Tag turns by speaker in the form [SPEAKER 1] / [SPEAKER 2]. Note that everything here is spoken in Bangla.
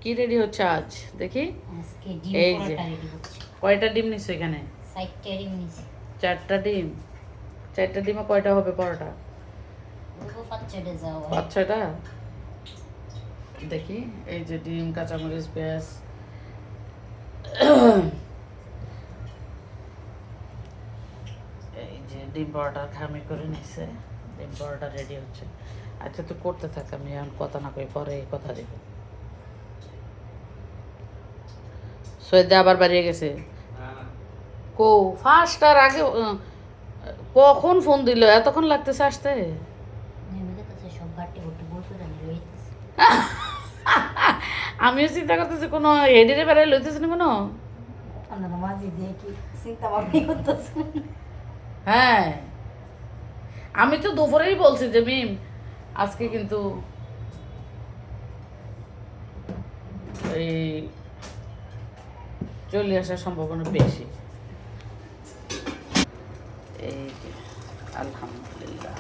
[SPEAKER 1] কি রেডি হচ্ছে আজ দেখি।
[SPEAKER 2] আজকে ডিম
[SPEAKER 1] এই যে
[SPEAKER 2] পরোটা রেডি হচ্ছে।
[SPEAKER 1] কয়টা ডিম নিছো এখানে?
[SPEAKER 2] 4টা ডিম নিছি।
[SPEAKER 1] 4টা ডিম। 4টা ডিমে কয়টা হবে পরোটা?
[SPEAKER 2] ওগো 5-6টা যাও।
[SPEAKER 1] 5-6টা। দেখি এই যে ডিম, কাঁচামরিচ, পেঁয়াজ। এই যে ডিম পরোটার খামি করে নিছে। ডিম পরোটা রেডি হচ্ছে। আচ্ছা তুই করতে থাক, আমি এখন কথা না কই পরে কথা দেব। সৈয়দ আবার বাড়িয়ে গেছে। কো ফার্স্ট আর আগে কখন ফোন দিল? এতক্ষণ লাগতেছে আসতে?
[SPEAKER 2] নেমে গেছে সব ঘাটে ঘুরতে বল করে আমি লইতেছি।
[SPEAKER 1] আমিও চিন্তা করতেছি কোনো হেডিরে বেড়াই লইতেছি না কোনো।
[SPEAKER 2] আপনারা মাঝে দিয়ে কি চিন্তা ভাবনা করতেছেন?
[SPEAKER 1] হ্যাঁ আমি তো দুপুরেই বলছি যে মিম আজকে কিন্তু এই চলে আসার সম্ভাবনা বেশি। এই যে আলহামদুলিল্লাহ।